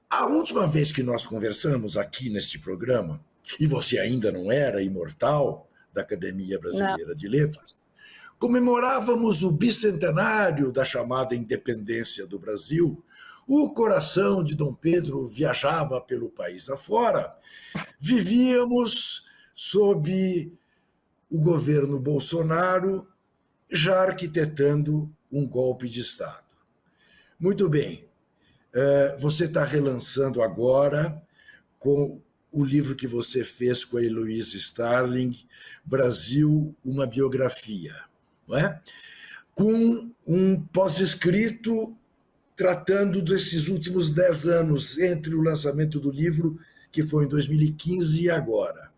A última vez que nós conversamos aqui neste programa, e você ainda não era imortal da Academia Não. Brasileira de Letras, comemorávamos o bicentenário da chamada independência do Brasil. O coração de Dom Pedro viajava pelo país afora. Vivíamos sob o governo Bolsonaro já arquitetando um golpe de Estado. Muito bem, você está relançando agora com o livro que você fez com a Heloísa Starling, Brasil, uma biografia, não é? Com um pós-escrito tratando desses últimos 10 anos, entre o lançamento do livro, que foi em 2015, e agora.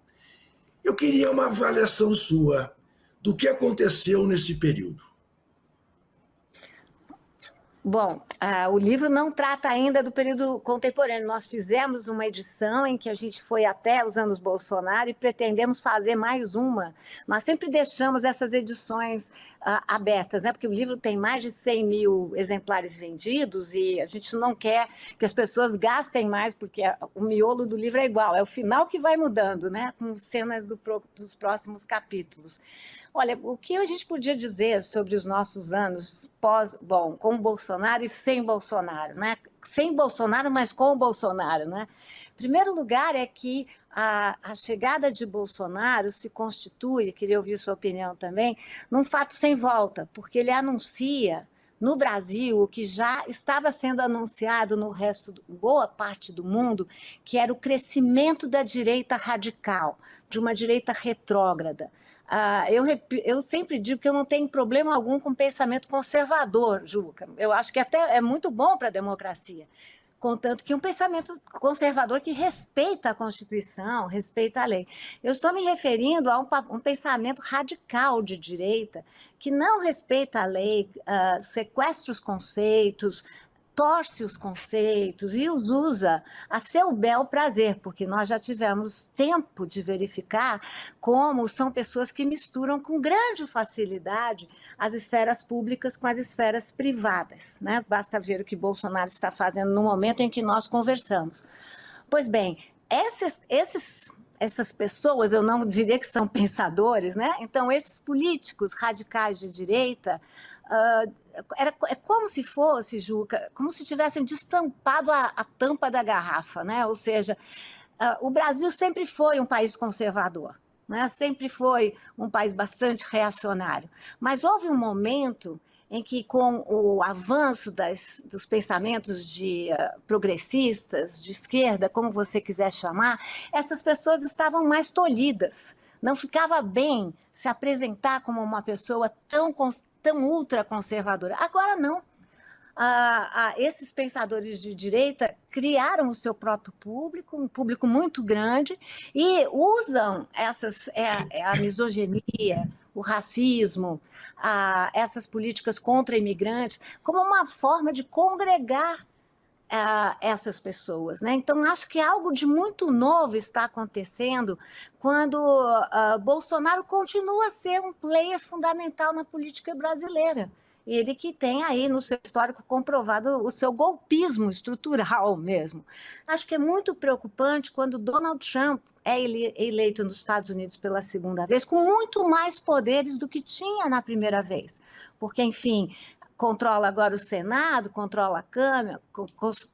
Eu queria uma avaliação sua do que aconteceu nesse período. Bom, o livro não trata ainda do período contemporâneo. Nós fizemos uma edição em que a gente foi até os anos Bolsonaro e pretendemos fazer mais uma. Nós sempre deixamos essas edições abertas, né? Porque o livro tem mais de 100 mil exemplares vendidos e a gente não quer que as pessoas gastem mais, porque o miolo do livro é igual, é o final que vai mudando, né? Com cenas dos próximos capítulos. Olha, o que a gente podia dizer sobre os nossos anos com Bolsonaro e sem Bolsonaro, né? Sem Bolsonaro, mas com o Bolsonaro, né? Em primeiro lugar é que a chegada de Bolsonaro se constitui, queria ouvir sua opinião também, num fato sem volta, porque ele anuncia no Brasil o que já estava sendo anunciado no resto, boa parte do mundo, que era o crescimento da direita radical, de uma direita retrógrada. Eu sempre digo que eu não tenho problema algum com pensamento conservador, Juca. Eu acho que até é muito bom para a democracia, contanto que um pensamento conservador que respeita a Constituição, respeita a lei. Eu estou me referindo a um pensamento radical de direita que não respeita a lei, sequestra os conceitos, torce os conceitos e os usa a seu bel prazer, porque nós já tivemos tempo de verificar como são pessoas que misturam com grande facilidade as esferas públicas com as esferas privadas, né? Basta ver o que Bolsonaro está fazendo no momento em que nós conversamos. Pois bem, essas pessoas, eu não diria que são pensadores, né? Então, esses políticos radicais de direita, é como se fosse, Juca, como se tivessem destampado a tampa da garrafa, né? Ou seja, o Brasil sempre foi um país conservador, né? Sempre foi um país bastante reacionário, mas houve um momento em que, com o avanço dos pensamentos progressistas, de esquerda, como você quiser chamar, essas pessoas estavam mais tolhidas. Não ficava bem se apresentar como uma pessoa tão ultraconservadora. Agora não. Esses pensadores de direita criaram o seu próprio público, um público muito grande, e usam a misoginia, o racismo, essas políticas contra imigrantes, como uma forma de congregar essas pessoas, né? Então, acho que algo de muito novo está acontecendo quando Bolsonaro continua a ser um player fundamental na política brasileira. Ele que tem aí no seu histórico comprovado o seu golpismo estrutural mesmo. Acho que é muito preocupante quando Donald Trump é eleito nos Estados Unidos pela segunda vez, com muito mais poderes do que tinha na primeira vez. Porque, enfim, controla agora o Senado, controla a Câmara,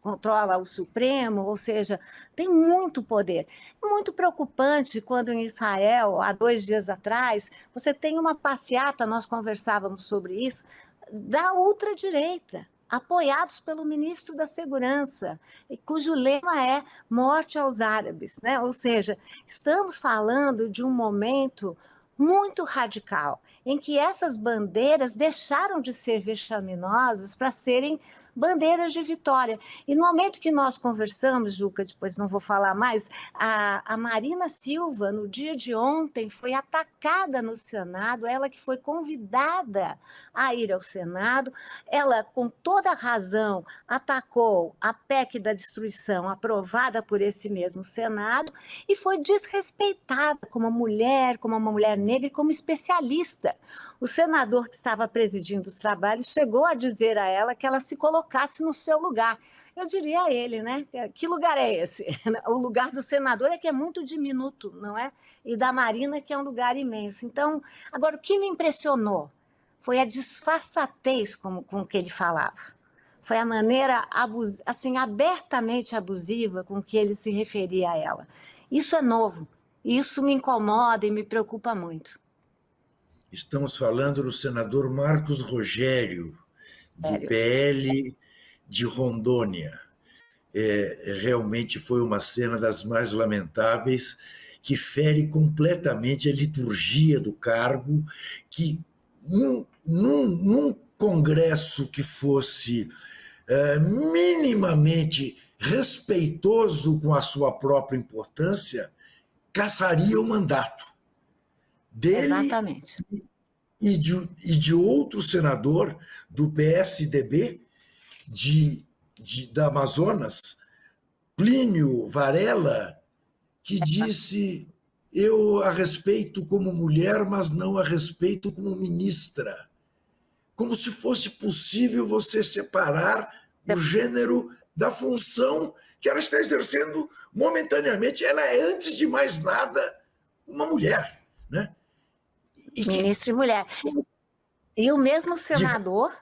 controla o Supremo, ou seja, tem muito poder. É muito preocupante quando em Israel, há 2 dias atrás, você tem uma passeata, nós conversávamos sobre isso, da ultradireita, apoiados pelo ministro da Segurança, cujo lema é morte aos árabes, né? Ou seja, estamos falando de um momento muito radical, em que essas bandeiras deixaram de ser vexaminosas para serem bandeiras de vitória. E no momento que nós conversamos, Juca, depois não vou falar mais, a Marina Silva, no dia de ontem, foi atacada no Senado, ela que foi convidada a ir ao Senado, ela, com toda a razão, atacou a PEC da destruição, aprovada por esse mesmo Senado, e foi desrespeitada como uma mulher negra e como especialista. O senador que estava presidindo os trabalhos chegou a dizer a ela que ela se colocasse no seu lugar. Eu diria a ele, né? Que lugar é esse? O lugar do senador é que é muito diminuto, não é? E da Marina, que é um lugar imenso. Então, agora, o que me impressionou foi a disfarçatez com que ele falava. Foi a maneira assim, abertamente abusiva com que ele se referia a ela. Isso é novo. Isso me incomoda e me preocupa muito. Estamos falando do senador Marcos Rogério, do Sério. PL de Rondônia. Realmente foi uma cena das mais lamentáveis, que fere completamente a liturgia do cargo, que num congresso que fosse minimamente respeitoso com a sua própria importância, cassaria o mandato dele Exatamente. e de outro senador do PSDB da Amazonas, Plínio Varela, que disse: eu a respeito como mulher, mas não a respeito como ministra. Como se fosse possível você separar o gênero da função que ela está exercendo momentaneamente. Ela é, antes de mais nada, uma mulher, né? Ministra e mulher. E o mesmo Diga. senador,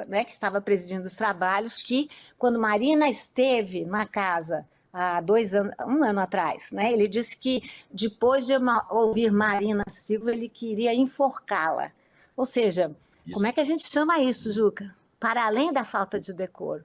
né, que estava presidindo os trabalhos, que quando Marina esteve na casa há 2 anos, 1 ano atrás, né, ele disse que depois de ouvir Marina Silva, ele queria enforcá-la. Ou seja, como é Isso, que a gente chama isso, Juca? Para além da falta de decoro,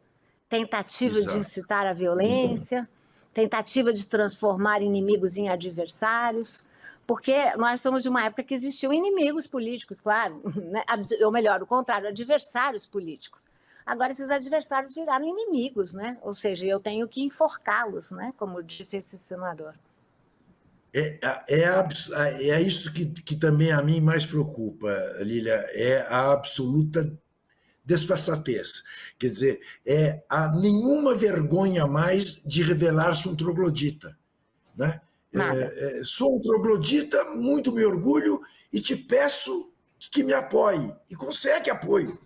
tentativa de exato. incitar a violência, tentativa de transformar inimigos em adversários, porque nós somos de uma época que existiam inimigos políticos, claro, né? Ou melhor, o contrário, adversários políticos. Agora esses adversários viraram inimigos, né? Ou seja, eu tenho que enforcá-los, né? Como disse esse senador. É isso que também a mim mais preocupa, Lília, é a absoluta desfaçatez. Quer dizer, há nenhuma vergonha mais de revelar-se um troglodita, né? Nada. Sou um troglodita, muito me orgulho e te peço que me apoie. E consegue apoio.